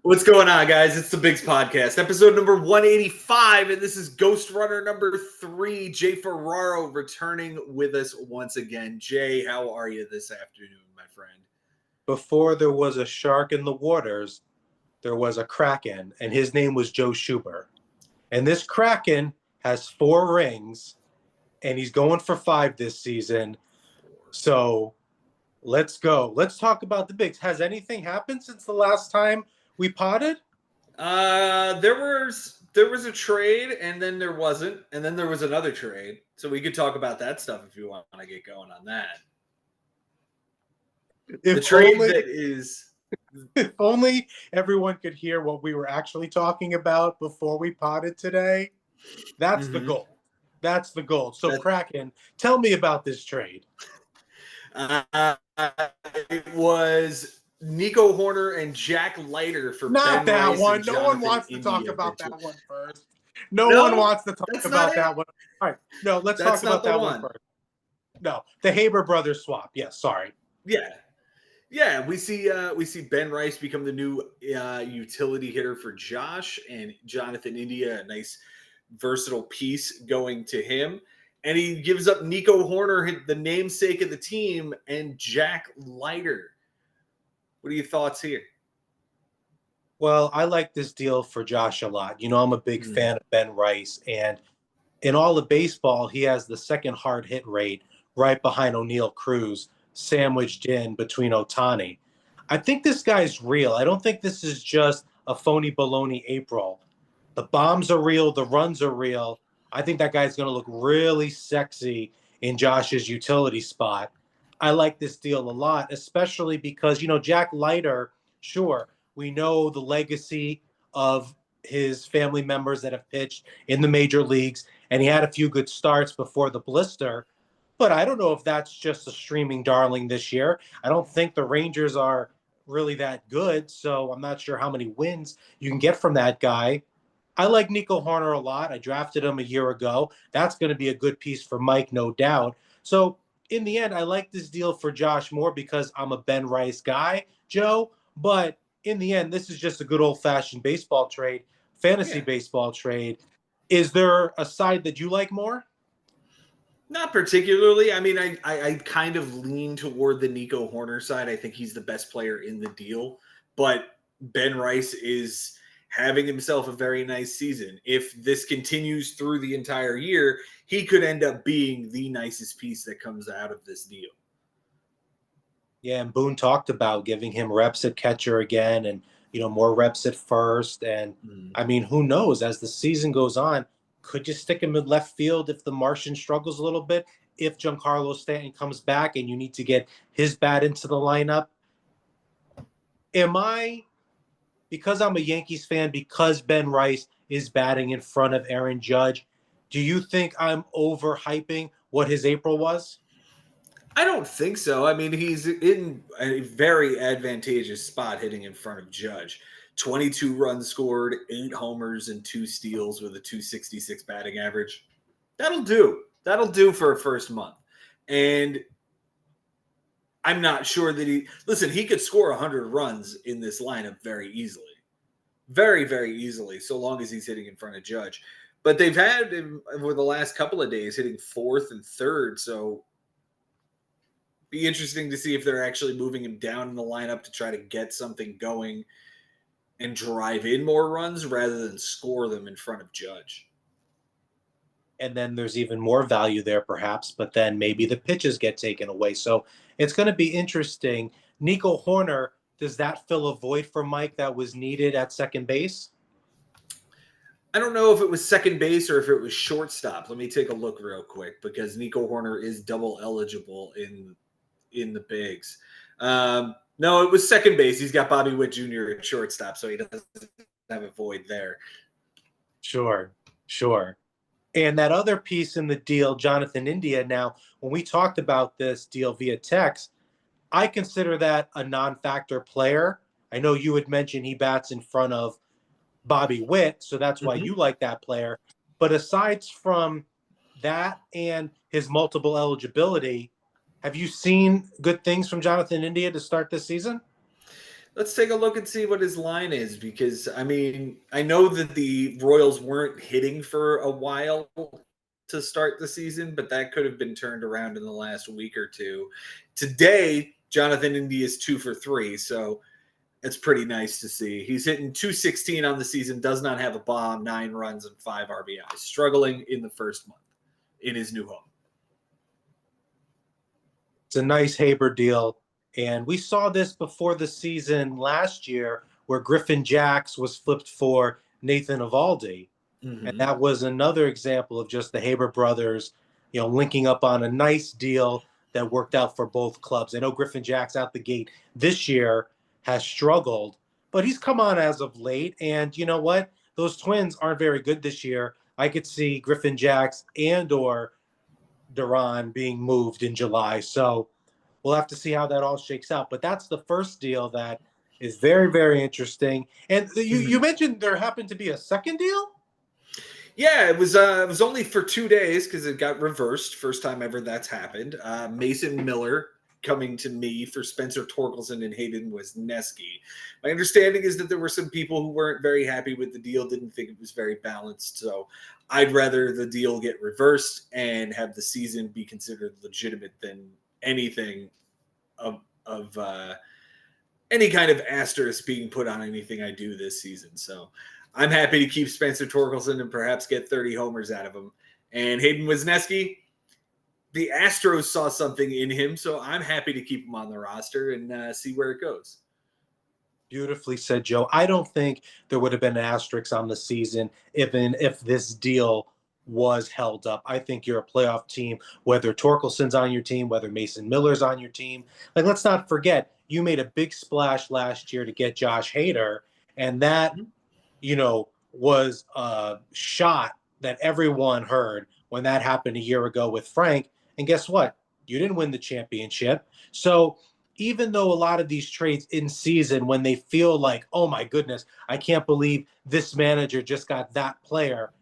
What's going on, guys? It's the Bigs Podcast, episode number 185, and this is Ghost Runner number 3. Jay Ferraro returning with us once again. Jay, how are you this afternoon, my friend? Before there was a shark in the waters, there was a kraken, and his name was Joe Schuber. And this kraken has 4 rings, and he's going for 5 this season. So let's go. Let's talk about the Bigs. Has anything happened since the last time we potted? There was a trade, and then there wasn't, and then there was another trade. So we could talk about that stuff if you want to get going on that. The trade that is. If only everyone could hear what we were actually talking about before we potted today. That's the goal. That's the goal. So, Kraken, tell me about this trade. It was Nico Horner and Jack Leiter for Not Ben that Rice one. And No Jonathan one wants to India talk about pitching. that one first. No one wants to talk about that one. All right. No, let's talk about that one first. No, the Haber brothers swap. Yes, sorry. Yeah. We see Ben Rice become the new utility hitter for Josh, and Jonathan India, a nice versatile piece going to him. And he gives up Nico Horner, the namesake of the team, and Jack Leiter. What are your thoughts here? Well, I like this deal for Josh a lot. You know, I'm a big fan of Ben Rice, and in all of baseball, he has the second hard hit rate right behind O'Neill Cruz, sandwiched in between Ohtani. I think this guy's real. I don't think this is just a phony baloney April. The bombs are real. The runs are real. I think that guy's going to look really sexy in Josh's utility spot. I like this deal a lot, especially because, you know, Jack Leiter, sure, we know the legacy of his family members that have pitched in the major leagues, and he had a few good starts before the blister. But I don't know if that's just a streaming darling this year. I don't think the Rangers are really that good, so I'm not sure how many wins you can get from that guy. I like Nico Horner a lot. I drafted him a year ago. That's going to be a good piece for Mike, no doubt. So in the end, I like this deal for Josh more because I'm a Ben Rice guy, Joe. But in the end, this is just a good old-fashioned baseball trade, fantasy baseball trade. Is there a side that you like more? Not particularly. I mean, I kind of lean toward the Nico Horner side. I think he's the best player in the deal. But Ben Rice is having himself a very nice season. If this continues through the entire year, he could end up being the nicest piece that comes out of this deal. Yeah, and Boone talked about giving him reps at catcher again and, you know, more reps at first. And I mean, who knows, as the season goes on, could you stick him in left field if the Martian struggles a little bit? If Giancarlo Stanton comes back and you need to get his bat into the lineup? Because I'm a Yankees fan, because Ben Rice is batting in front of Aaron Judge, do you think I'm overhyping what his April was? I don't think so. I mean, he's in a very advantageous spot hitting in front of Judge. 22 runs scored, 8 homers, and 2 steals with a 266 batting average. That'll do. That'll do for a first month. And I'm not sure that he could score 100 runs in this lineup very easily. Very, very easily, so long as he's hitting in front of Judge. But they've had him over the last couple of days hitting 4th and 3rd, so be interesting to see if they're actually moving him down in the lineup to try to get something going and drive in more runs rather than score them in front of Judge. And then there's even more value there perhaps, but then maybe the pitches get taken away. So it's going to be interesting. Nico Horner, does that fill a void for Mike that was needed at second base? I don't know if it was second base or if it was shortstop. Let me take a look real quick because Nico Horner is double eligible in the bigs. No, it was second base. He's got Bobby Witt Jr. at shortstop, so he doesn't have a void there. Sure. And that other piece in the deal, Jonathan India, now, when we talked about this deal via text, I consider that a non-factor player. I know you had mentioned he bats in front of Bobby Witt, so that's why you like that player. But aside from that and his multiple eligibility, have you seen good things from Jonathan India to start this season? Let's take a look and see what his line is because I mean, I know that the Royals weren't hitting for a while to start the season, but that could have been turned around in the last week or two. Today, Jonathan India is 2 for 3, so it's pretty nice to see. He's hitting 216 on the season, does not have a bomb, 9 runs, and 5 RBIs. Struggling in the first month in his new home. It's a nice Haber deal. And we saw this before the season last year where Griffin Jacks was flipped for Nathan Eovaldi. And Mm-hmm. that was another example of just the Haber brothers, linking up on a nice deal that worked out for both clubs. I know Griffin Jacks out the gate this year has struggled, but he's come on as of late. And you know what? Those Twins aren't very good this year. I could see Griffin Jacks and or Duran being moved in July. So we'll have to see how that all shakes out. But that's the first deal that is very, very interesting. And you Mm-hmm. mentioned there happened to be a second deal? Yeah, it was only for 2 days because it got reversed. First time ever that's happened. Mason Miller coming to me for Spencer Torkelson and Hayden Wesneski. My understanding is that there were some people who weren't very happy with the deal, didn't think it was very balanced. So I'd rather the deal get reversed and have the season be considered legitimate than anything of any kind of asterisk being put on anything I do this season. So I'm happy to keep Spencer Torkelson and perhaps get 30 homers out of him. And Hayden Wesneski, the Astros saw something in him, so I'm happy to keep him on the roster and see where it goes. Beautifully said, Joe. I don't think there would have been an asterisk on the season even if this deal was held up. I think you're a playoff team, whether Torkelson's on your team, whether Mason Miller's on your team. Like, let's not forget, you made a big splash last year to get Josh Hader, and that was a shot that everyone heard when that happened a year ago with Frank. And guess what? You didn't win the championship. So even though a lot of these trades in season, when they feel like, oh my goodness, I can't believe this manager just got that player,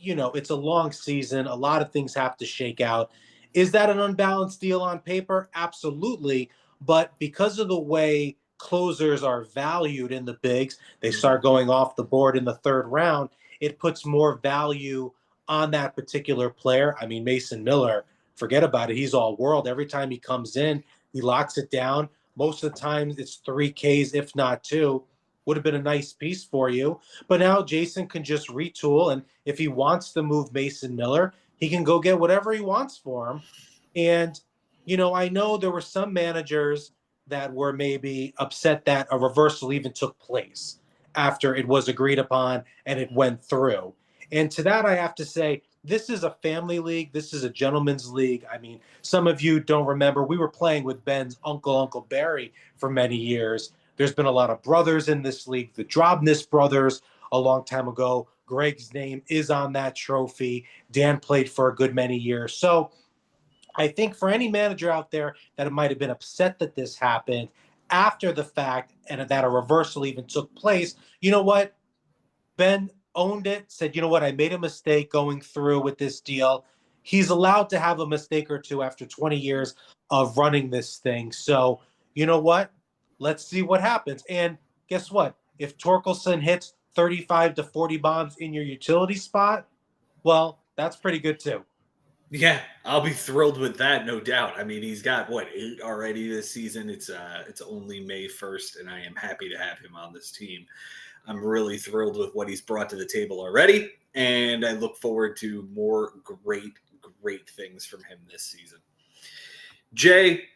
it's a long season. A lot of things have to shake out. Is that an unbalanced deal on paper? Absolutely. But because of the way closers are valued in the bigs, they start going off the board in the third round. It puts more value on that particular player. I mean, Mason Miller, forget about it. He's all world. Every time he comes in, he locks it down. Most of the time, it's 3 Ks, if not two. Would have been a nice piece for you. But now Jason can just retool. And if he wants to move Mason Miller, he can go get whatever he wants for him. And, I know there were some managers that were maybe upset that a reversal even took place after it was agreed upon and it went through. And to that, I have to say, this is a family league. This is a gentleman's league. I mean, some of you don't remember. We were playing with Ben's Uncle Barry, for many years. There's been a lot of brothers in this league, the Drobnis brothers a long time ago. Greg's name is on that trophy. Dan played for a good many years. So I think for any manager out there that might have been upset that this happened after the fact and that a reversal even took place, you know what? Ben owned it, said, you know what, I made a mistake going through with this deal. He's allowed to have a mistake or two after 20 years of running this thing. So, you know what? Let's see what happens. And guess what? If Torkelson hits 35 to 40 bombs in your utility spot, well, that's pretty good too. Yeah, I'll be thrilled with that, no doubt. I mean, he's got what, 8 already this season. It's only May 1st, and I am happy to have him on this team. I'm really thrilled with what he's brought to the table already, and I look forward to more great things from him this season. Jay,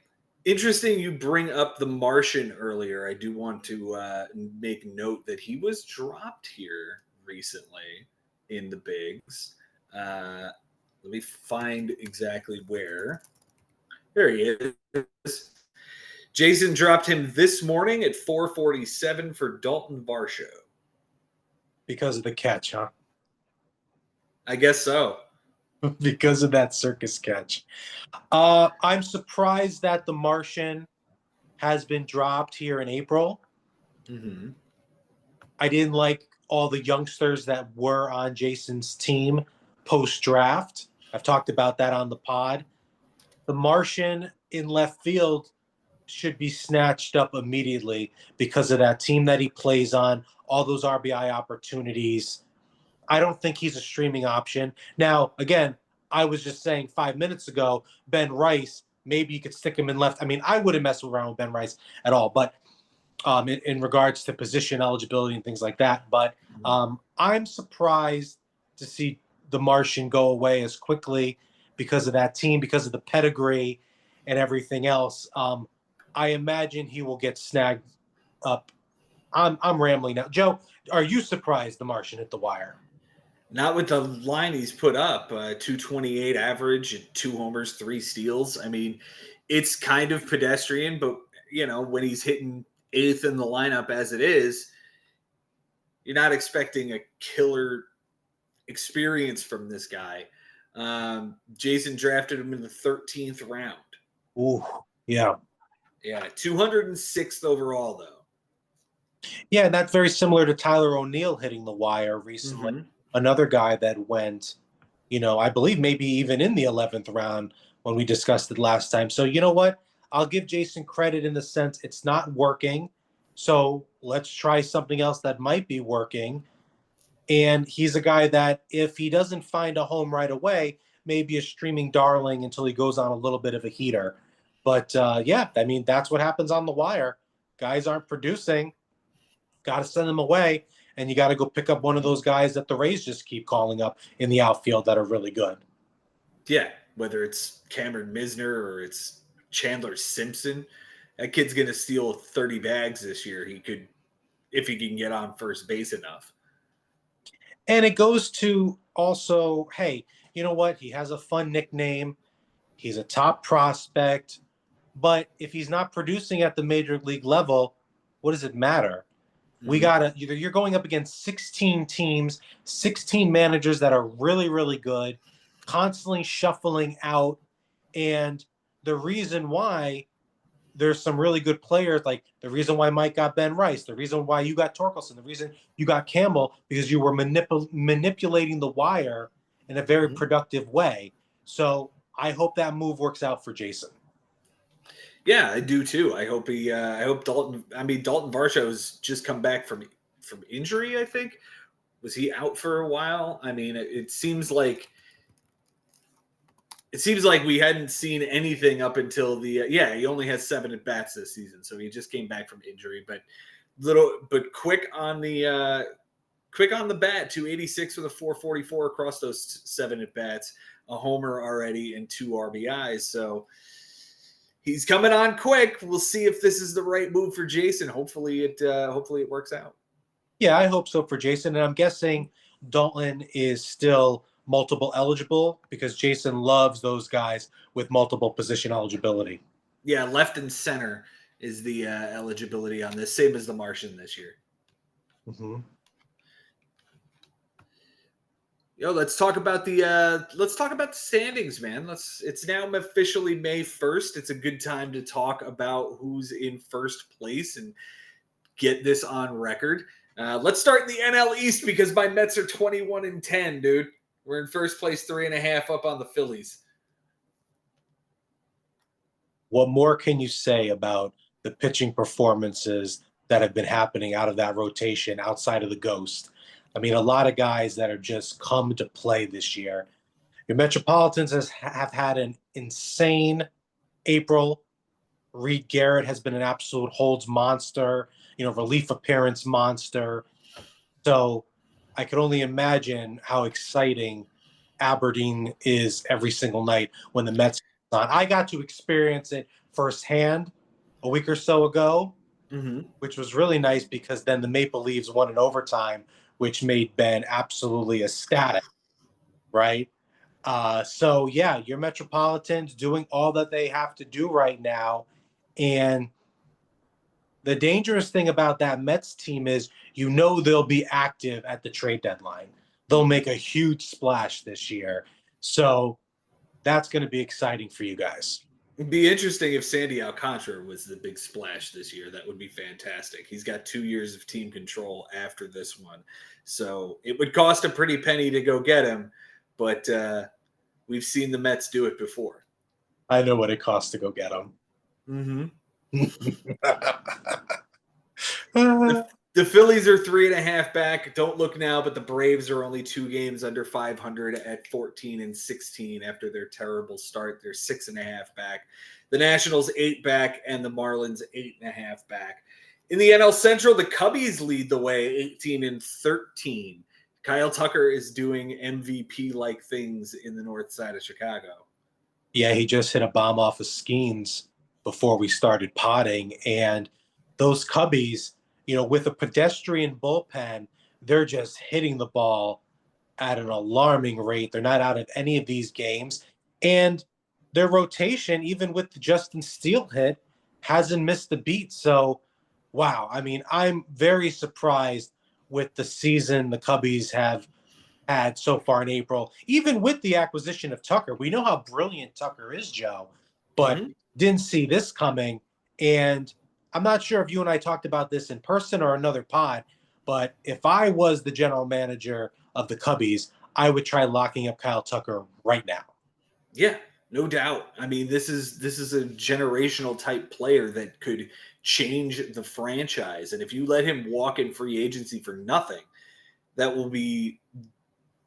interesting you bring up the Martian earlier. I do want to make note that he was dropped here recently in the bigs. Let me find exactly where. There he is. Jason dropped him this morning at 4:47 for Dalton Varsho. Because of the catch, huh? I guess so. Because of that circus catch. I'm surprised that the Martian has been dropped here in April. Mm-hmm. I didn't like all the youngsters that were on Jason's team post draft. I've talked about that on the pod. The Martian in left field should be snatched up immediately because of that team that he plays on, all those RBI opportunities. I don't think he's a streaming option. Now, again, I was just saying 5 minutes ago, Ben Rice, maybe you could stick him in left. I mean, I wouldn't mess around with Ben Rice at all, but in regards to position eligibility and things like that. But I'm surprised to see the Martian go away as quickly because of that team, because of the pedigree and everything else. I imagine he will get snagged up. I'm rambling now. Joe, are you surprised the Martian hit the wire? Not with the line he's put up, 228 average, 2 homers, 3 steals. I mean, it's kind of pedestrian, but when he's hitting eighth in the lineup as it is, you're not expecting a killer experience from this guy. Jason drafted him in the 13th round. Ooh, yeah. Yeah, 206th overall, though. Yeah, and that's very similar to Tyler O'Neill hitting the wire recently. Mm-hmm. Another guy that went, I believe maybe even in the 11th round when we discussed it last time. So, you know what? I'll give Jason credit in the sense it's not working. So let's try something else that might be working. And he's a guy that if he doesn't find a home right away, maybe a streaming darling until he goes on a little bit of a heater. But yeah, I mean, that's what happens on the wire. Guys aren't producing. Got to send them away. And you got to go pick up one of those guys that the Rays just keep calling up in the outfield that are really good. Yeah, whether it's Cameron Misner or it's Chandler Simpson, that kid's going to steal 30 bags this year. He could, if he can get on first base enough. And it goes to also, hey, you know what? He has a fun nickname. He's a top prospect. But if he's not producing at the major league level, what does it matter? We Mm-hmm. got to either you're going up against 16 teams, 16 managers that are really, really good, constantly shuffling out. And the reason why there's some really good players, like the reason why Mike got Ben Rice, the reason why you got Torkelson, the reason you got Campbell, because you were manipulating the wire in a very Mm-hmm. productive way. So I hope that move works out for Jason. Yeah, I do too. I hope I hope Dalton. I mean, Dalton Varsho's just come back from injury. I think was he out for a while? I mean, it seems like we hadn't seen anything up until the he only has 7 at bats this season, so he just came back from injury. But quick on the bat, 286 with a 444 across those 7 at bats, a homer already and 2 RBIs. So he's coming on quick. We'll see if this is the right move for Jason. Hopefully it works out. Yeah, I hope so for Jason. And I'm guessing Dalton is still multiple eligible because Jason loves those guys with multiple position eligibility. Yeah, left and center is the eligibility on this, same as the Martian this year. Mm-hmm. Let's talk about the standings, man. It's now officially May 1st. It's a good time to talk about who's in first place and get this on record. Let's start in the NL East because my Mets are 21-10, dude. We're in first place, 3.5 up on the Phillies. What more can you say about the pitching performances that have been happening out of that rotation outside of the Ghost? I mean, a lot of guys that are just come to play this year. Your Metropolitans have had an insane April. Reed Garrett has been an absolute holds monster, relief appearance monster. So I could only imagine how exciting Aberdeen is every single night when the Mets on. I got to experience it firsthand a week or so ago, which was really nice because then the Maple Leafs won in overtime, which made Ben absolutely ecstatic, right? So yeah, your Metropolitans doing all that they have to do right now. And the dangerous thing about that Mets team is they'll be active at the trade deadline. They'll make a huge splash this year. So that's going to be exciting for you guys. It'd be interesting if Sandy Alcantara was the big splash this year. That would be fantastic. He's got 2 years of team control after this one. So it would cost a pretty penny to go get him, but we've seen the Mets do it before. I know what it costs to go get him. Mm-hmm. The Phillies are 3.5 back. Don't look now, but the Braves are only 2 games under 500 at 14-16 after their terrible start. They're 6.5 back. The Nationals 8 back, and the Marlins 8.5 back. In the NL Central, the Cubbies lead the way, 18-13. Kyle Tucker is doing MVP-like things in the north side of Chicago. Yeah, he just hit a bomb off of Skeens before we started potting. And those Cubbies, with a pedestrian bullpen, they're just hitting the ball at an alarming rate. They're not out of any of these games. And their rotation, even with the Justin Steele hit, hasn't missed a beat. So, wow. I mean, I'm very surprised with the season the Cubbies have had so far in April, even with the acquisition of Tucker. We know how brilliant Tucker is, Joe, but didn't see this coming. And I'm not sure if you and I talked about this in person or another pod, but if I was the general manager of the Cubbies, I would try locking up Kyle Tucker right now. Yeah, no doubt. I mean, this is a generational type player that could change the franchise. And if you let him walk in free agency for nothing, that will be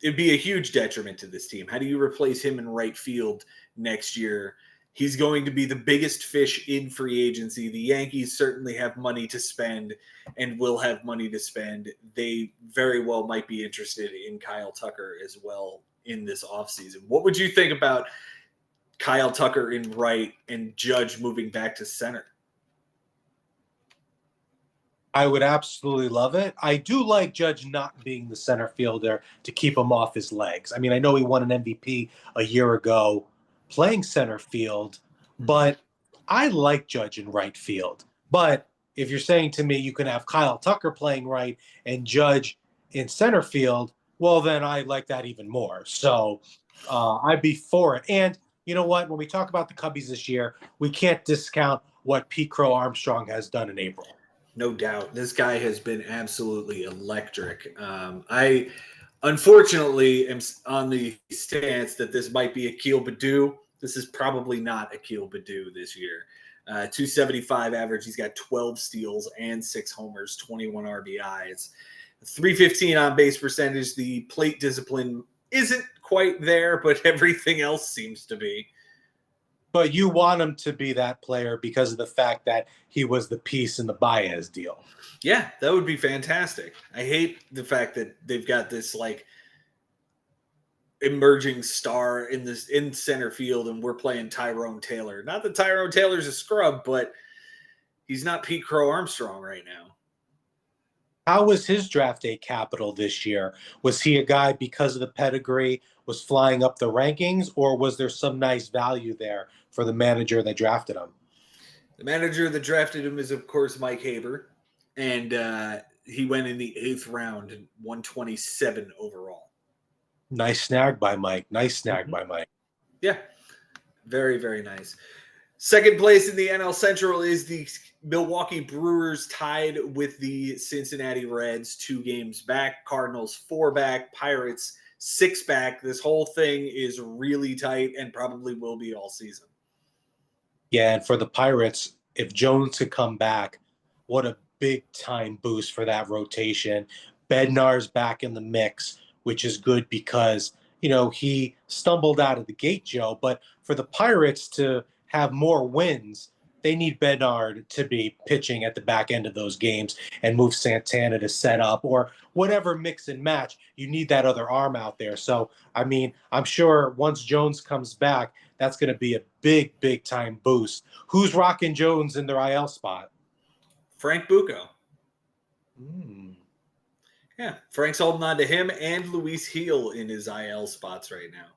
it'd be a huge detriment to this team. How do you replace him in right field next year? He's going to be the biggest fish in free agency. The Yankees certainly have money to spend and will have money to spend. They very well might be interested in Kyle Tucker as well in this offseason. What would you think about Kyle Tucker in right and Judge moving back to center? I would absolutely love it. I do like Judge not being the center fielder to keep him off his legs. I mean, I know he won an MVP a year ago playing center field, but I like Judge in right field. But if you're saying to me you can have Kyle Tucker playing right and Judge in center field, well, then I like that even more. So I'd be for it. And you know what? When we talk about the Cubbies this year, we can't discount what Pete Crow Armstrong has done in April. No doubt. This guy has been absolutely electric. I unfortunately am on the stance that this might be Akil Baddoo. This is probably not Akil Baddoo this year. 275 average. He's got 12 steals and 6 homers, 21 RBIs, 315 on base percentage. The plate discipline isn't quite there, but everything else seems to be. But you want him to be that player because of the fact that he was the piece in the Baez deal. Yeah, that would be fantastic. I hate the fact that they've got this like emerging star in center field and we're playing Tyrone Taylor. Not that Tyrone Taylor's a scrub, but he's not Pete Crow Armstrong right now. How was his draft day capital this year? Was he a guy because of the pedigree was flying up the rankings, or was there some nice value there for the manager that drafted him? The manager that drafted him is, of course, Mike Haber, and he went in the 8th round, 127 overall. Nice snag by Mike. Nice snag by Mike. Yeah, very, very nice. Second place in the NL Central is the Milwaukee Brewers, tied with the Cincinnati Reds, 2 games back. Cardinals 4 back. Pirates 6 back. This whole thing is really tight and probably will be all season. Yeah, and for the Pirates, if Jones could come back, what a big time boost for that rotation. Bednar's back in the mix, which is good because, he stumbled out of the gate, Joe. But for the Pirates to have more wins, they need Bednar to be pitching at the back end of those games and move Santana to set up or whatever mix and match. You need that other arm out there. So, I mean, I'm sure once Jones comes back, that's going to be a big, big time boost. Who's rocking Jones in their IL spot? Frank Bucco. Mm. Yeah, Frank's holding on to him and Luis Heel in his IL spots right now.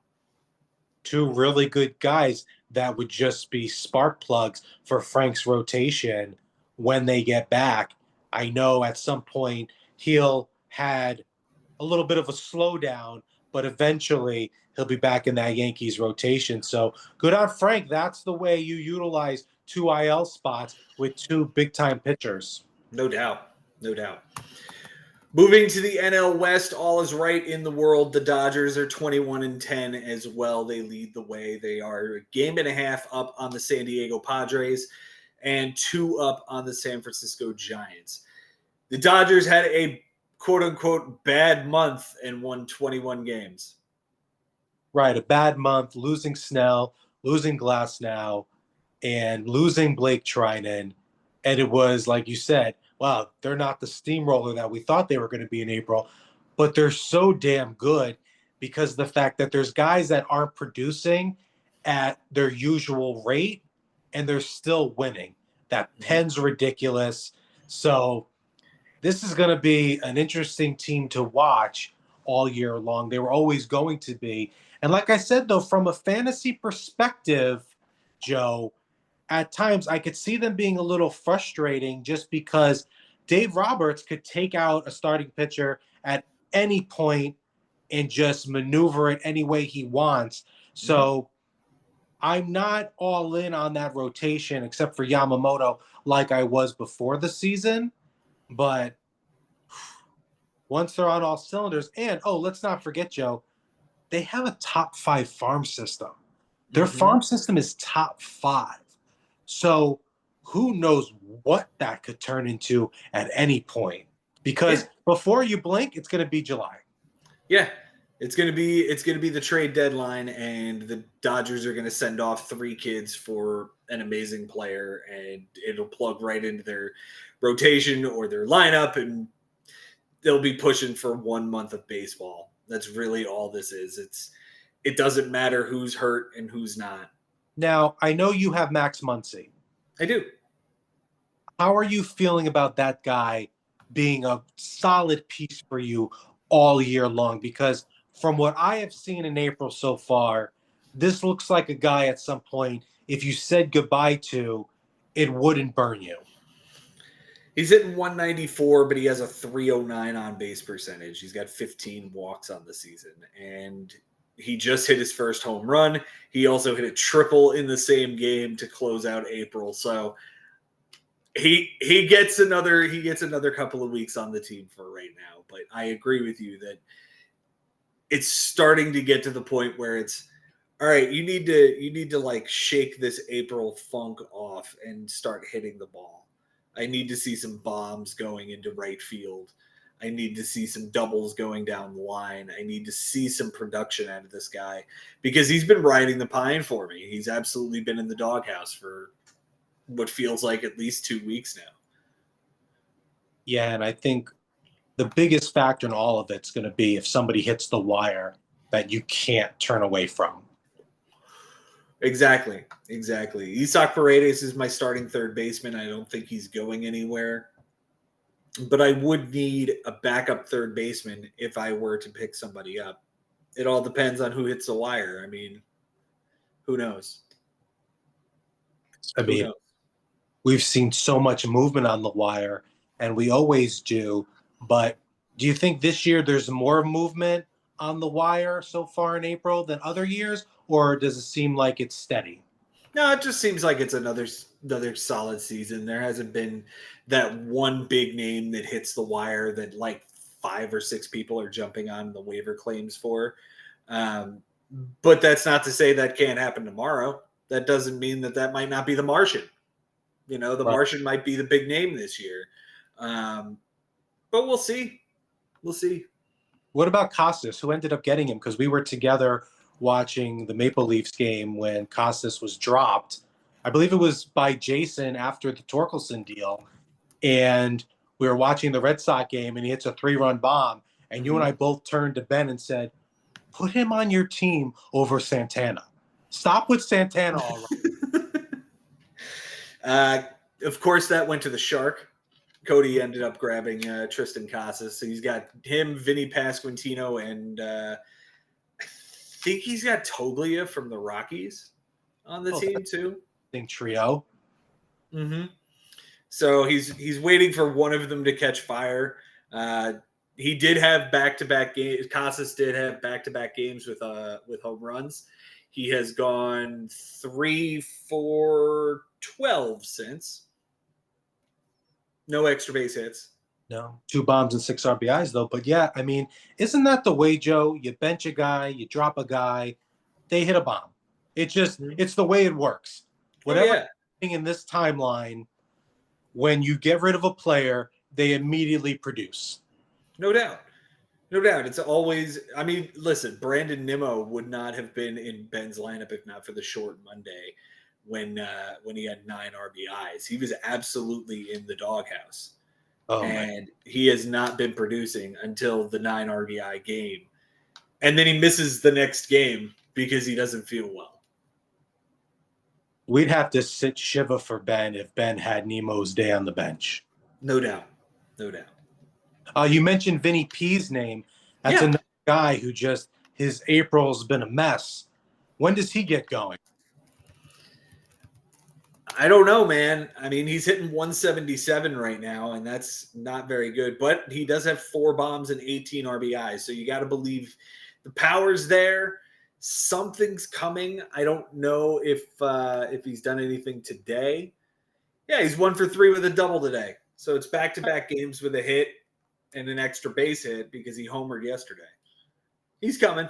2 really good guys that would just be spark plugs for Frank's rotation when they get back. I know at some point Heel had a little bit of a slowdown, but eventually he'll be back in that Yankees rotation. So good on Frank. That's the way you utilize 2 IL spots with 2 big time pitchers. No doubt. No doubt. Moving to the NL West, all is right in the world. The Dodgers are 21-10 as well. They lead the way. They are a game and a half up on the San Diego Padres. and 2 up on the San Francisco Giants. The Dodgers had a quote-unquote bad month and won 21 games. Right, a bad month, losing Snell, losing Glasnow, and losing Blake Trinan. And it was, like you said, wow, they're not the steamroller that we thought they were going to be in April, but they're so damn good because of the fact that there's guys that aren't producing at their usual rate and they're still winning. That pen's ridiculous. So this is going to be an interesting team to watch all year long. They were always going to be. And like I said, though, from a fantasy perspective, Joe, at times I could see them being a little frustrating just because Dave Roberts could take out a starting pitcher at any point and just maneuver it any way he wants. So I'm not all in on that rotation except for Yamamoto like I was before the season. But once they're on all cylinders, and let's not forget, Joe, they have a top 5 farm system. Their farm system is top 5. So who knows what that could turn into at any point? Because before you blink, it's going to be July. Yeah, it's gonna be the trade deadline, and the Dodgers are gonna send off 3 kids for an amazing player, and it'll plug right into their rotation or their lineup, and they'll be pushing for 1 month of baseball. That's really all this is. It doesn't matter who's hurt and who's not. Now, I know you have Max Muncy. I do. How are you feeling about that guy being a solid piece for you all year long? Because from what I have seen in April so far, this looks like a guy at some point, if you said goodbye to, it wouldn't burn you. He's hitting 194, but he has a 309 on base percentage. He's got 15 walks on the season, and he just hit his first home run. He also hit a triple in the same game to close out April. So he gets another couple of weeks on the team for right now. But I agree with you that it's starting to get to the point where it's all right. You need to like shake this April funk off and start hitting the ball. I need to see some bombs going into right field. I need to see some doubles going down the line. I need to see some production out of this guy because he's been riding the pine for me. He's absolutely been in the doghouse for what feels like at least 2 weeks now. Yeah, and I think the biggest factor in all of it's going to be if somebody hits the wire that you can't turn away from. Exactly. Isaac Paredes is my starting third baseman. I don't think he's going anywhere. But I would need a backup third baseman if I were to pick somebody up. It all depends on who hits the wire. I mean, who knows? I mean, we've seen so much movement on the wire, and we always do. But do you think this year there's more movement on the wire so far in April than other years, or does it seem like it's steady? No, it just seems like it's another solid season. There hasn't been that one big name that hits the wire that like 5 or 6 people are jumping on the waiver claims for. But that's not to say that can't happen tomorrow. That doesn't mean that might not be the Martian. The Right. Martian might be the big name this year. But we'll see. We'll see. What about Costas? Who ended up getting him? Because we were together watching the Maple Leafs game when Costas was dropped. I believe it was by Jason after the Torkelson deal. And we were watching the Red Sox game, and he hits a 3-run bomb. And you and I both turned to Ben and said, put him on your team over Santana. Stop with Santana already. Of course, that went to the Shark. Cody ended up grabbing Tristan Casas. So he's got him, Vinny Pasquantino, and I think he's got Toglia from the Rockies on the team too. Trio. So he's waiting for one of them to catch fire. He did have back-to-back games. Casas did have back-to-back games with home runs. He has gone 3 for 12 since. No extra base hits. No, 2 bombs and 6 RBIs though. But yeah, I mean, isn't that the way, Joe? You bench a guy, you drop a guy, they hit a bomb. It's the way it works. Whatever in this timeline, when you get rid of a player, they immediately produce. No doubt. No doubt. It's always, I mean, listen, Brandon Nimmo would not have been in Ben's lineup if not for the short Monday when he had 9 RBIs. He was absolutely in the doghouse. Oh my! And he has not been producing until the 9 RBI game. And then he misses the next game because he doesn't feel well. We'd have to sit Shiva for Ben if Ben had Nemo's day on the bench. No doubt. No doubt. You mentioned Vinny P's name. That's Yeah. another guy who just his April's been a mess. When does he get going? I don't know, man. I mean, he's hitting 177 right now, and that's not very good. But he does have 4 bombs and 18 RBIs, so you got to believe the power's there. Something's coming. I don't know if he's done anything today. Yeah, he's 1 for 3 with a double today. So it's back-to-back games with a hit and an extra base hit because he homered yesterday. He's coming.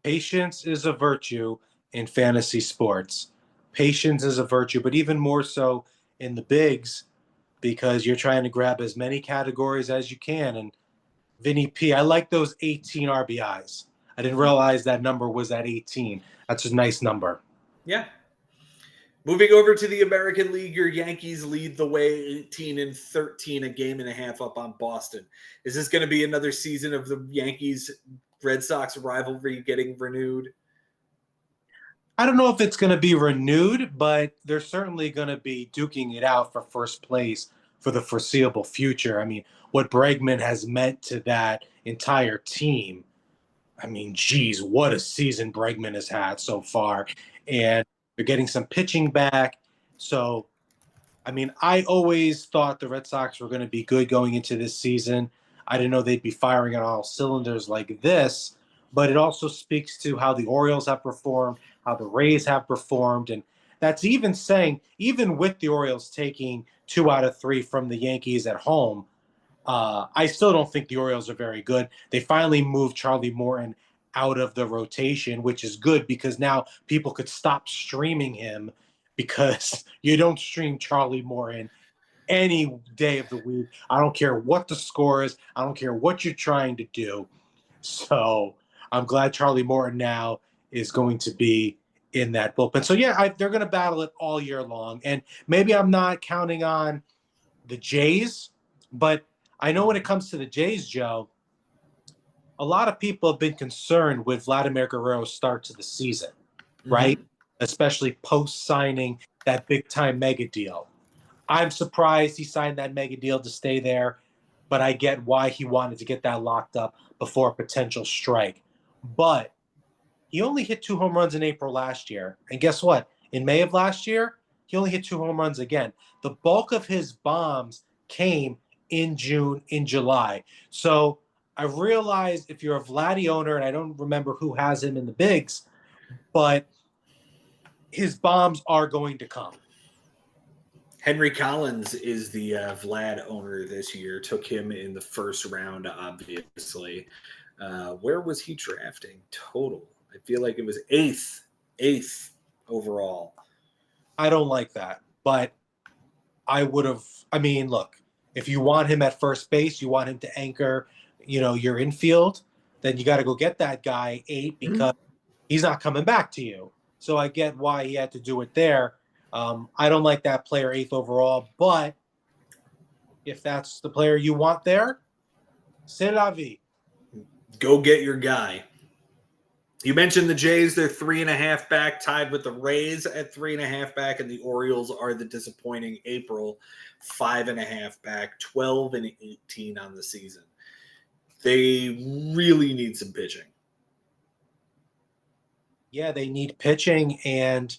Patience is a virtue in fantasy sports. Patience is a virtue, but even more so in the bigs because you're trying to grab as many categories as you can. And Vinny P, I like those 18 RBIs. I didn't realize that number was at 18. That's a nice number. Yeah. Moving over to the American League, your Yankees lead the way 18-13, a game and a half up on Boston. Is this going to be another season of the Yankees-Red Sox rivalry getting renewed? I don't know if it's going to be renewed, but they're certainly going to be duking it out for first place for the foreseeable future. I mean, what Bregman has meant to that entire team. I mean, geez, what a season Bregman has had so far. And they're getting some pitching back. So, I mean, I always thought the Red Sox were going to be good going into this season. I didn't know they'd be firing on all cylinders like this, but it also speaks to how the Orioles have performed, how the Rays have performed. And that's even saying, even with the Orioles taking 2 out of 3 from the Yankees at home, I still don't think the Orioles are very good. They finally moved Charlie Morton out of the rotation, which is good because now people could stop streaming him because you don't stream Charlie Morton any day of the week. I don't care what the score is. I don't care what you're trying to do. So I'm glad Charlie Morton now is going to be in that bullpen. So, yeah, they're going to battle it all year long. And maybe I'm not counting on the Jays, but I know when it comes to the Jays, Joe, a lot of people have been concerned with Vladimir Guerrero's start to the season, right? Mm-hmm. Especially post signing that big time mega deal. I'm surprised he signed that mega deal to stay there, but I get why he wanted to get that locked up before a potential strike. But he only hit 2 home runs in April last year. And guess what? In May of last year, he only hit 2 home runs again. The bulk of his bombs came in June, in July. So I realized if you're a Vladdy owner, and I don't remember who has him in the bigs, but his bombs are going to come. Henry Collins is the Vlad owner this year. Took him in the first round, obviously. Where was he drafting total? I feel like it was eighth overall. I don't like that, but I would have. I mean, look, if you want him at first base, you want him to anchor, your infield, then you got to go get that guy 8 because he's not coming back to you. So I get why he had to do it there. I don't like that player 8th overall, but if that's the player you want there, c'est la vie. Go get your guy. You mentioned the Jays, they're 3.5 back, tied with the Rays at 3.5 back, and the Orioles are the disappointing April 5.5 back, 12-18 on the season. They really need some pitching. Yeah, they need pitching, and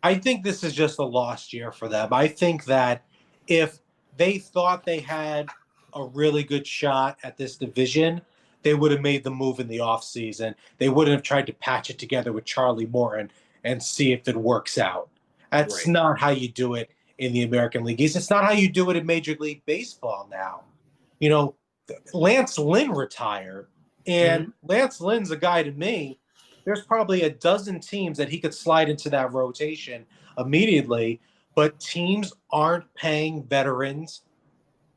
I think this is just a lost year for them. I think that if they thought they had a really good shot at this division, they would have made the move in the offseason. They wouldn't have tried to patch it together with Charlie Morton and see if it works out. That's Right. not how you do it in the American League East. It's not how you do it in Major League Baseball now. You know, Lance Lynn retired, and Lance Lynn's a guy to me. There's probably a dozen teams that he could slide into that rotation immediately. but teams aren't paying veterans,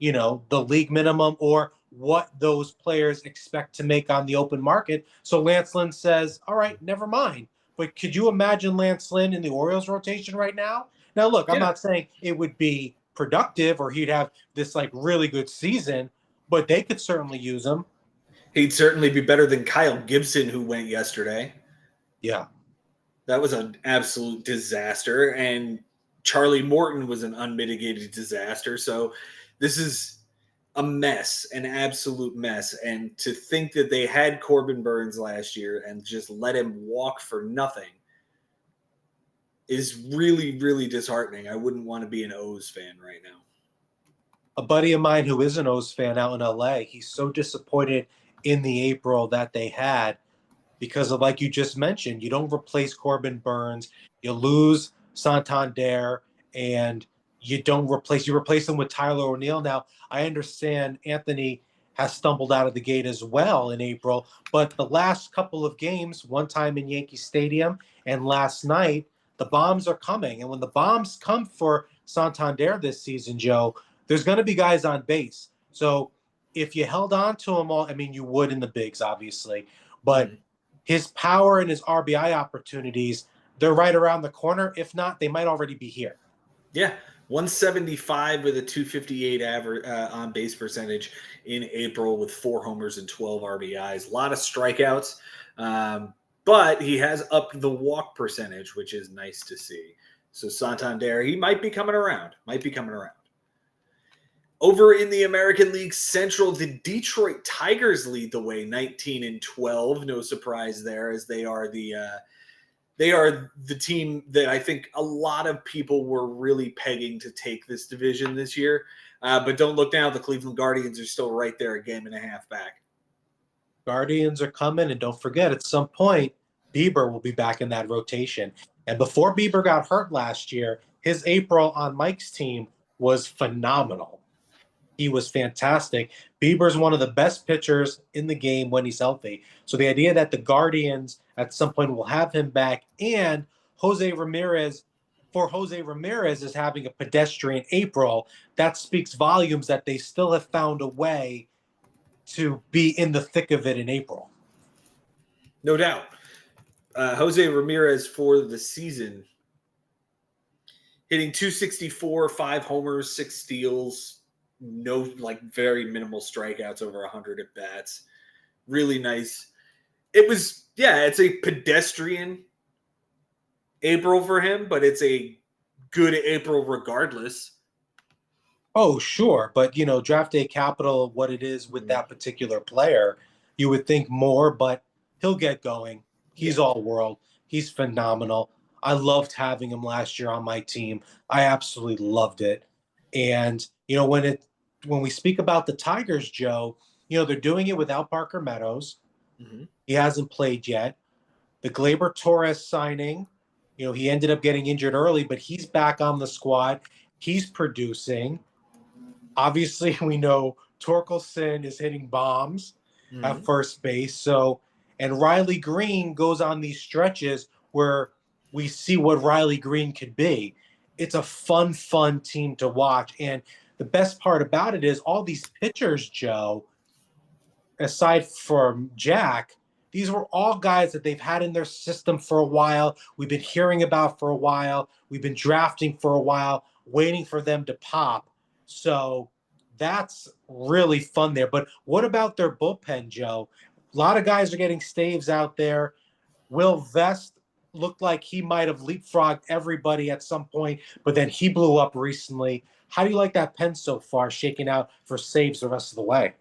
the league minimum or what those players expect to make on the open market. So Lance Lynn says, all right, never mind. But could you imagine Lance Lynn in the Orioles rotation right now? Now, look, I'm Yeah. not saying it would be productive or he'd have this like really good season, but they could certainly use him. He'd certainly be better than Kyle Gibson, who went yesterday. Yeah. That was an absolute disaster. And Charlie Morton was an unmitigated disaster. So this is a mess, an absolute mess. And to think that they had Corbin Burns last year and just let him walk for nothing is really, really disheartening. I wouldn't want to be an O's fan right now. A buddy of mine who is an O's fan out in LA, he's so disappointed in the April that they had because of, like you just mentioned, you don't replace Corbin Burns, you lose Santander, and you replace them with Tyler O'Neill. Now, I understand Anthony has stumbled out of the gate as well in April, but the last couple of games, one time in Yankee Stadium and last night, the bombs are coming. And when the bombs come for Santander this season, Joe, there's going to be guys on base. So if you held on to them all, I mean, you would in the bigs, obviously, but Mm. his power and his RBI opportunities, they're right around the corner. If not, they might already be here. Yeah, 175 with a 258 average on base percentage in April with 4 homers and 12 RBIs. A lot of strikeouts, but he has upped the walk percentage, which is nice to see. So Santander, he might be coming around. Might be coming around. Over in the American League Central, the Detroit Tigers lead the way, 19-12. No surprise there, as they are the team that I think a lot of people were really pegging to take this division this year. But don't look now. The Cleveland Guardians are still right there, a game and a half back. Guardians are coming, and don't forget, at some point, Bieber will be back in that rotation. And before Bieber got hurt last year, his April on Mike's team was phenomenal. He was fantastic. Bieber's one of the best pitchers in the game when he's healthy. So the idea that the Guardians at some point will have him back and Jose Ramirez is having a pedestrian April, that speaks volumes that they still have found a way to be in the thick of it in April. No doubt. Jose Ramirez for the season, hitting 264, 5 homers, 6 steals, no, like, very minimal strikeouts, over 100 at bats. Really nice. It's a pedestrian April for him, but it's a good April regardless. Oh, sure. But, draft day capital, what it is with that particular player, you would think more, but he'll get going. He's Yeah. all world. He's phenomenal. I loved having him last year on my team. I absolutely loved it. And, when we speak about the Tigers, Joe, they're doing it without Parker Meadows. Mm-hmm. He hasn't played yet. The Gleyber Torres signing, he ended up getting injured early, but he's back on the squad. He's producing. Obviously, we know Torkelson is hitting bombs Mm-hmm. at first base. So, and Riley Green goes on these stretches where we see what Riley Green could be. It's a fun team to watch. And the best part about it is all these pitchers, Joe, aside from Jack, these were all guys that they've had in their system for a while. We've been hearing about for a while. We've been drafting for a while, waiting for them to pop. So that's really fun there. But what about their bullpen, Joe? A lot of guys are getting staves out there. Will Vest looked like he might have leapfrogged everybody at some point, but then he blew up recently. How do you like that pen so far, shaking out for saves the rest of the way?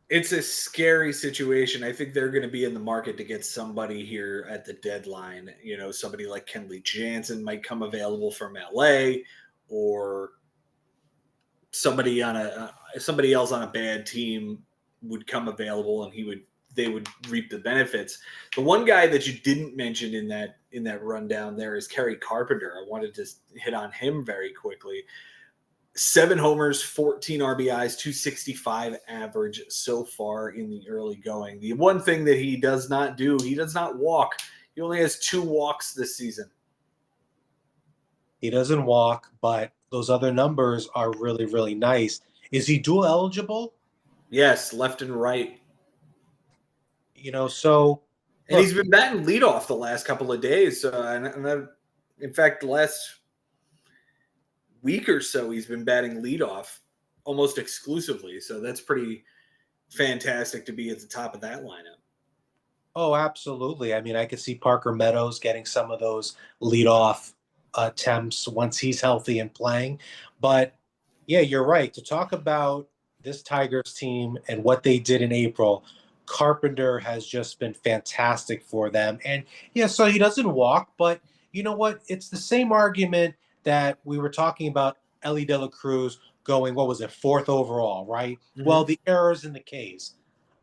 It's a scary situation. I think they're going to be in the market to get somebody here at the deadline. Somebody like Kenley Jansen might come available from LA, or somebody else on a bad team would come available, and they would reap the benefits. The one guy that you didn't mention in that rundown there is Kerry Carpenter. I wanted to hit on him very quickly. 7 homers, 14 RBIs, 265 average so far in the early going. The one thing that he does not do, he does not walk. He only has 2 walks this season. He doesn't walk, but those other numbers are really, really nice. Is he dual eligible? Yes, left and right. So And look, he's been batting leadoff the last couple of days. In fact, the last week or so, he's been batting leadoff almost exclusively. So that's pretty fantastic to be at the top of that lineup. oh, absolutely. I mean, I could see Parker Meadows getting some of those leadoff attempts once he's healthy and playing. But yeah, you're right. To talk about this Tigers team and what they did in April, Carpenter has just been fantastic for them. And yeah, so he doesn't walk, but you know what? It's the same argument that we were talking about Ellie De La Cruz going, what was it, fourth overall, right? Well, Mm-hmm. the errors in the Ks.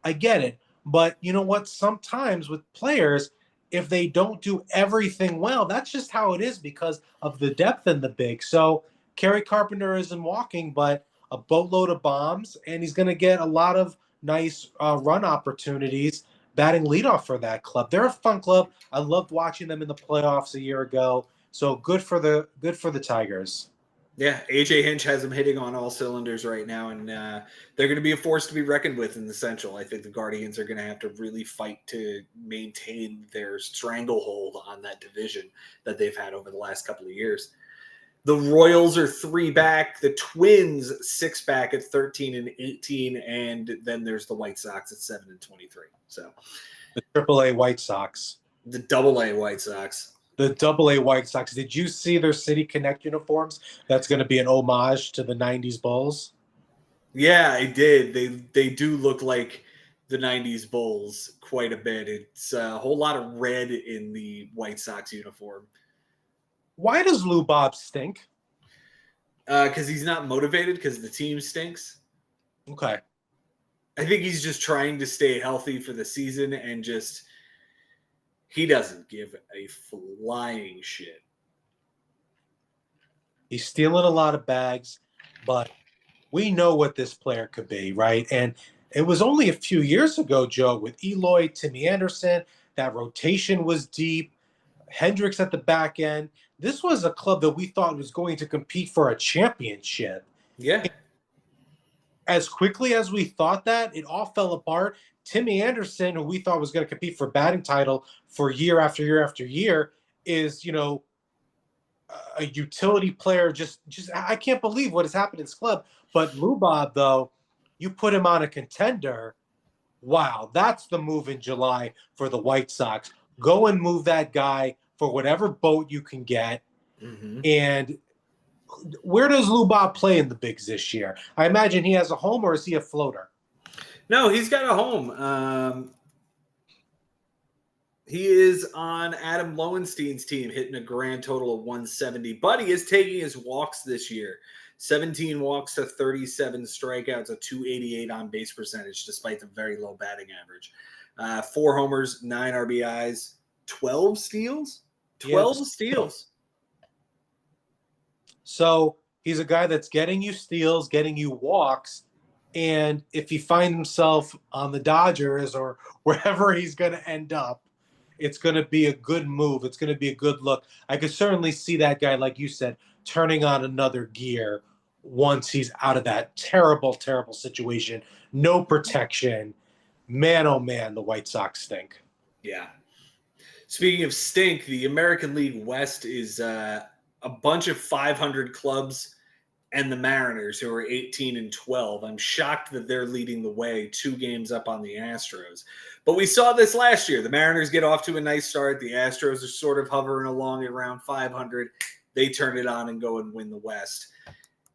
I get it. But you know what? Sometimes with players, if they don't do everything well, that's just how it is because of the depth in the big. So Kerry Carpenter isn't walking, but a boatload of bombs, and he's going to get a lot of nice run opportunities batting leadoff for that club. They're a fun club. I loved watching them in the playoffs a year ago. So good for the Tigers. Yeah, AJ Hinch has him hitting on all cylinders right now, and they're going to be a force to be reckoned with in the Central. I think the Guardians are going to have to really fight to maintain their stranglehold on that division that they've had over the last couple of years. The Royals are 3 back, the Twins 6 back at 13 and 18, and then there's the White Sox at 7 and 23. So The AAA White Sox. the Double A White Sox. The AA White Sox. Did you see their City Connect uniforms? That's going to be an homage to the '90s Bulls. Yeah, I did. They do look like the '90s Bulls quite a bit. It's a whole lot of red in the White Sox uniform Why does Lou Bob stink? because he's not motivated because the team stinks. Okay. I think he's just trying to stay healthy for the season and just he doesn't give a flying shit. He's stealing a lot of bags, but we know what this player could be, right? And it was only a few years ago, Joe, with Eloy, Timmy Anderson, that rotation was deep. Hendricks at the back end. This was a club that we thought was going to compete for a championship. Yeah. As quickly as we thought that, it all fell apart. Timmy Anderson, who we thought was going to compete for batting title for year after year after year, is a utility player. Just I can't believe what has happened in this club. But Lubob, though, you put him on a contender. Wow, that's the move in July for the White Sox. Go and move that guy for whatever boat you can get. Mm-hmm. And where does Lubob play in the bigs this year? I imagine he has a home, or is he a floater? No, he's got a home. He is on Adam Lowenstein's team, hitting a grand total of 170. But he is taking his walks this year. 17 walks to 37 strikeouts, a 288 on base percentage, despite the very low batting average. 4 homers, 9 RBIs, 12 steals? Yeah. 12 steals. So he's a guy that's getting you steals, getting you walks. And if he finds himself on the Dodgers or wherever he's going to end up, it's going to be a good move. It's going to be a good look. I could certainly see that guy, like you said, turning on another gear once he's out of that terrible, terrible situation. No protection. Man, oh man, the White Sox stink. Yeah. Speaking of stink, the American League West is a bunch of 500 clubs and the Mariners, who are 18 and 12. I'm shocked that they're leading the way 2 games up on the Astros. But we saw this last year. The Mariners get off to a nice start. The Astros are sort of hovering along at around 500. They turn it on and go and win the West.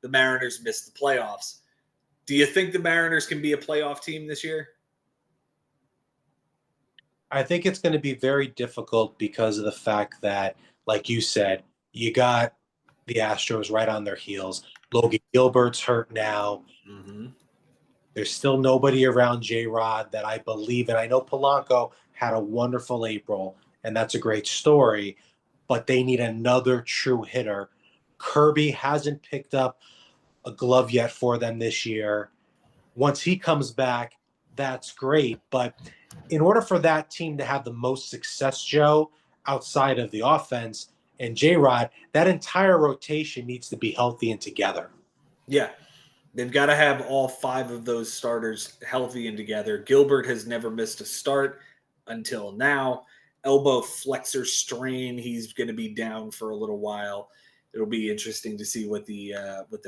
The Mariners miss the playoffs. Do you think the Mariners can be a playoff team this year? I think it's going to be very difficult because of the fact that, like you said, you got the Astros right on their heels. Logan Gilbert's hurt now. Mm-hmm. There's still nobody around J-Rod that I believe in. I know Polanco had a wonderful April, and that's a great story, but they need another true hitter. Kirby hasn't picked up a glove yet for them this year. Once he comes back, that's great. But in order for that team to have the most success, Joe, outside of the offense and J-Rod, that entire rotation needs to be healthy and together. Yeah. They've got to have all 5 of those starters healthy and together. Gilbert has never missed a start until now. Elbow flexor strain. He's going to be down for a little while. It'll be interesting to see what the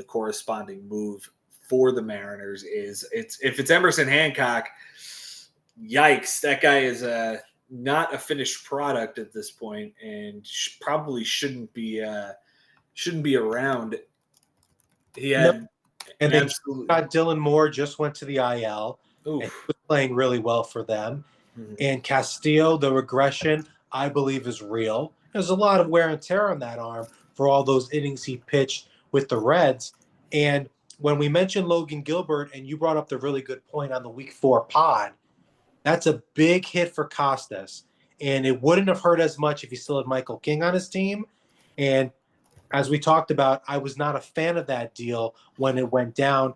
corresponding move for the Mariners is. If it's Emerson Hancock, yikes! That guy is not a finished product at this point, and probably shouldn't be around. He No, had and an they just absolute got Dylan Moore just went to the IL, and he oof. was playing really well for them. Mhm. And Castillo, the regression, I believe, is real. There's a lot of wear and tear on that arm for all those innings he pitched with the Reds. And when we mentioned Logan Gilbert, and you brought up the really good point on the Week 4 pod, that's a big hit for Costas. And it wouldn't have hurt as much if he still had Michael King on his team. And as we talked about, I was not a fan of that deal when it went down.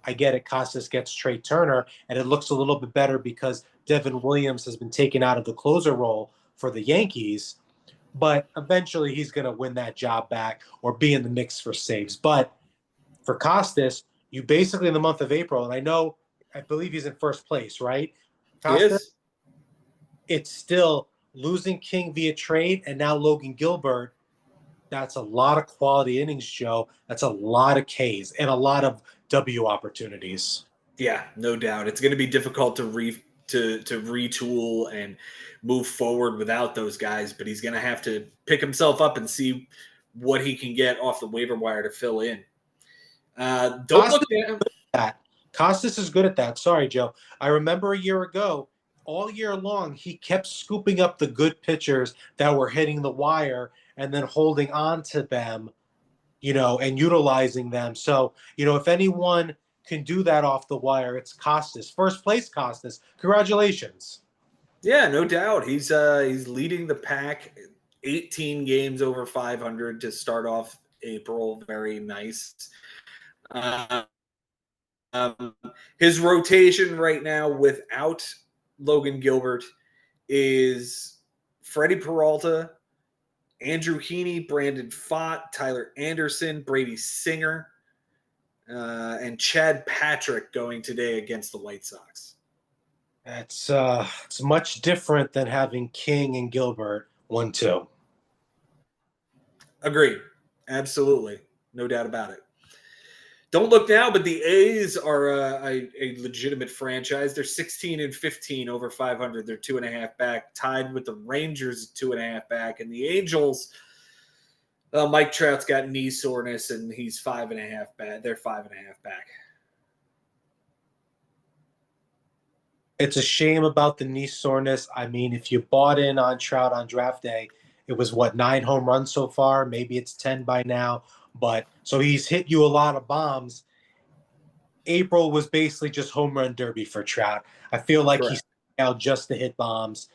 I get it. Costas gets Trey Turner, and it looks a little bit better because Devin Williams has been taken out of the closer role for the Yankees. But eventually, he's going to win that job back or be in the mix for saves. But for Costas, you basically in the month of April, and I believe he's in first place, right? He Costas, is. it's still losing King via trade, and now Logan Gilbert. That's a lot of quality innings, Joe. That's a lot of Ks and a lot of W opportunities. Yeah, no doubt. It's going to be difficult to retool and move forward without those guys, but he's going to have to pick himself up and see what he can get off the waiver wire to fill in. Don't look Costas, down. that Costas is good at that. Sorry, Joe. I remember a year ago, all year long, he kept scooping up the good pitchers that were hitting the wire and then holding on to them, and utilizing them. So, if anyone can do that off the wire, it's Costas. First place, Costas. Congratulations. Yeah, no doubt. He's leading the pack. 18 games over 500 to start off April. Very nice. Uh, Um, his rotation right now without Logan Gilbert is Freddie Peralta, Andrew Heaney, Brandon Pfaadt, Tyler Anderson, Brady Singer, and Chad Patrick going today against the White Sox. It's much different than having King and Gilbert 1-2. Agreed. Absolutely. No doubt about it. Don't look now, but the A's are a legitimate franchise. They're 16-15 over 500. They're 2.5 back, tied with the Rangers 2.5 back, and the Angels. Mike Trout's got knee soreness, and he's 5.5 back. They're 5.5 back. It's a shame about the knee soreness. I mean, if you bought in on Trout on draft day, it was what, 9 home runs so far? Maybe it's 10 by now. But so he's hit you a lot of bombs. April was basically just home run derby for Trout. I feel like he's Correct. out just to hit bombs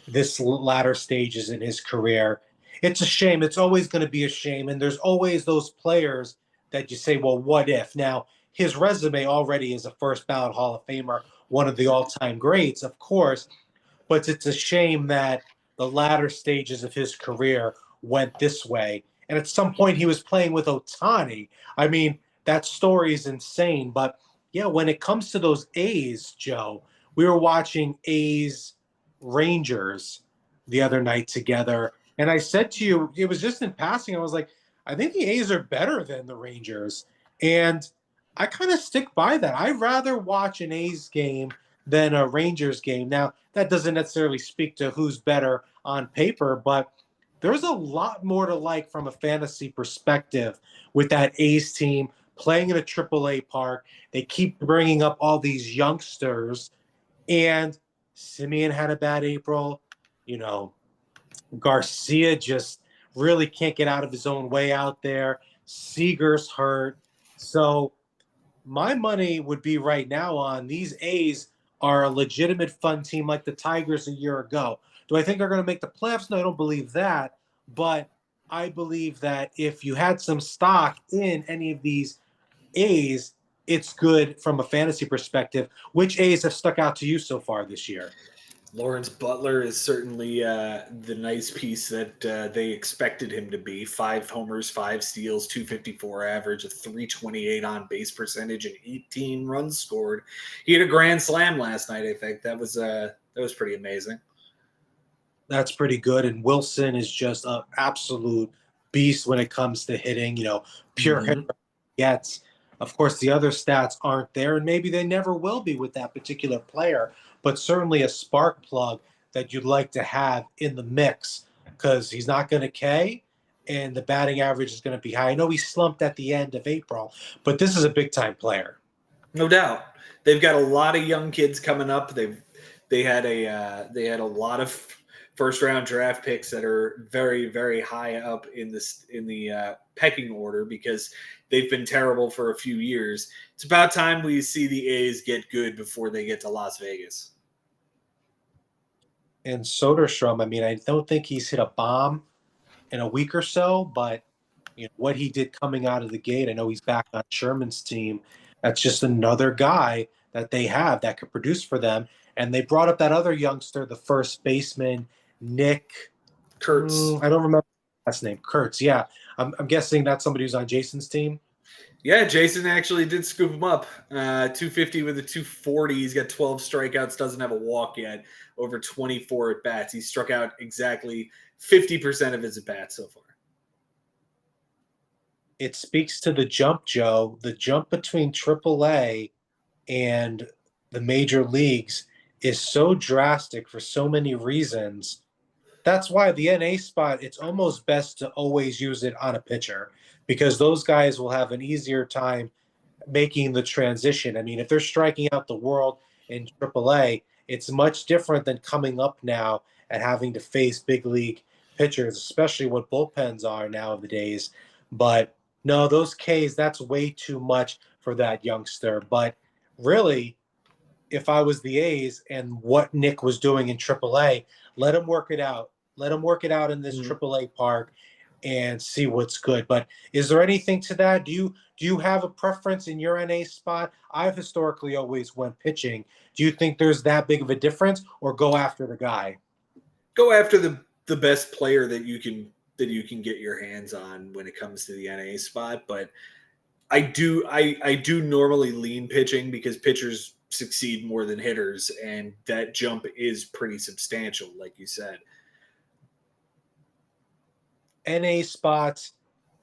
this latter stages in his career. It's a shame. It's always going to be a shame. And there's always those players that you say, well, what if? Now, his resume already is a first ballot Hall of Famer, one of the all time greats, of course. But it's a shame that the latter stages of his career went this way. And at some point, he was playing with Otani. I mean, that story is insane. But yeah, when it comes to those A's, Joe, we were watching A's Rangers the other night together. And I said to you, it was just in passing, I was like, I think the A's are better than the Rangers. And I kind of stick by that. I'd rather watch an A's game than a Rangers game. Now, that doesn't necessarily speak to who's better on paper, but there's a lot more to like from a fantasy perspective with that A's team playing in a AAA park. They keep bringing up all these youngsters, and Simeon had a bad April. Garcia just really can't get out of his own way out there. Seager's hurt. So my money would be right now on these A's are a legitimate fun team like the Tigers a year ago. Do I think they're going to make the playoffs? No, I don't believe that. But I believe that if you had some stock in any of these A's, it's good from a fantasy perspective. Which A's have stuck out to you so far this year? Lawrence Butler is certainly the nice piece that they expected him to be. 5 homers, 5 steals, 254 average, a 328 on base percentage, and 18 runs scored. He had a grand slam last night. I think that was pretty amazing. That's pretty good. And Wilson is just an absolute beast when it comes to hitting, pure hitter Hmm. gets. Of course, the other stats aren't there, and maybe they never will be with that particular player, but certainly a spark plug that you'd like to have in the mix because he's not going to K and the batting average is going to be high. I know he slumped at the end of April, but this is a big time player. No doubt, they've got a lot of young kids coming up. They had a lot of first round draft picks that are very very high up in the pecking order because they've been terrible for a few years. It's about time we see the A's get good before they get to Las Vegas. And Soderstrom, I mean, I don't think he's hit a bomb in a week or so, but what he did coming out of the gate. I know he's back on Sherman's team. That's just another guy that they have that could produce for them. And they brought up that other youngster, the first baseman, Nick. Kurtz. I don't remember his last name. Kurtz. Yeah, I'm guessing that's somebody who's on Jason's team. Yeah, Jason actually did scoop him up. 250 with a 240. He's got 12 strikeouts, doesn't have a walk yet, over 24 at bats. He struck out exactly 50% of his at bats so far. It speaks to the jump, Joe. The jump between AAA and the major leagues is so drastic for so many reasons. That's why the NA spot, it's almost best to always use it on a pitcher because those guys will have an easier time making the transition. I mean, if they're striking out the world in AAA, it's much different than coming up now and having to face big league pitchers, especially what bullpens are nowadays. But no, those Ks, that's way too much for that youngster. But really, if I was the A's and what Nick was doing in AAA, let him work it out. Let him work it out in this Mhm. AAA park and see what's good. But is there anything to that? Do you have a preference in your NA spot? I've historically always went pitching. Do you think there's that big of a difference, or go after the guy? Go after the best player that you can get your hands on when it comes to the NA spot. But I do normally lean pitching because pitchers succeed more than hitters, and that jump is pretty substantial, like you said. NA spots,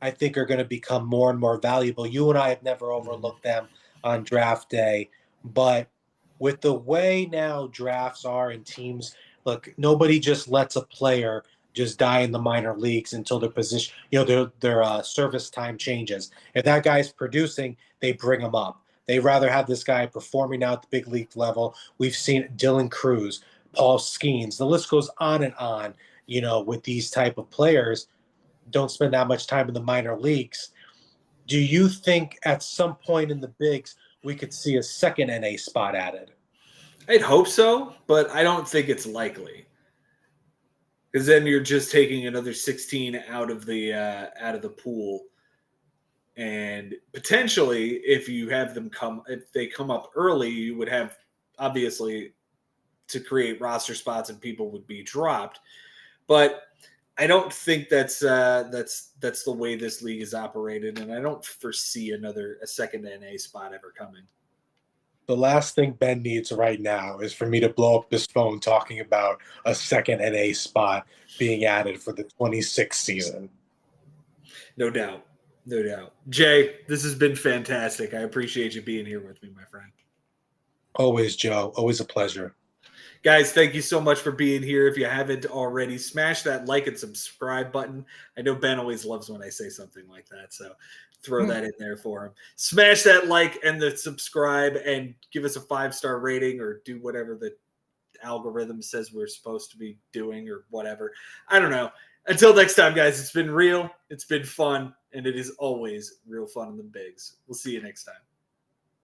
I think, are going to become more and more valuable. You and I have never Mhm. overlooked them on draft day, but with the way now drafts are and teams, look, nobody just lets a player just die in the minor leagues until their position, their service time changes. If that guy's producing, they bring him up. They rather have this guy performing now at the big league level. We've seen Dylan Cruz, Paul Skeens. The list goes on and on. With these type of players, don't spend that much time in the minor leagues. Do you think at some point in the bigs we could see a second NA spot added? I'd hope so, but I don't think it's likely because then you're just taking another 16 out of the pool, and potentially if they come up early, you would have obviously to create roster spots and people would be dropped. But I don't think that's the way this league is operated, and I don't foresee a second NA spot ever coming. The last thing Ben needs right now is for me to blow up his phone talking about a second NA spot being added for the 26th season. No doubt, no doubt. Jay, this has been fantastic. I appreciate you being here with me, my friend. Always, Joe. Always a pleasure. Guys, thank you so much for being here. If you haven't already, smash that like and subscribe button. I know Ben always loves when I say something like that, so throw that in there for him. Smash that like and the subscribe and give us a 5-star rating or do whatever the algorithm says we're supposed to be doing or whatever. I don't know. Until next time, guys, it's been real, it's been fun, and it is always real fun in the bigs. We'll see you next time.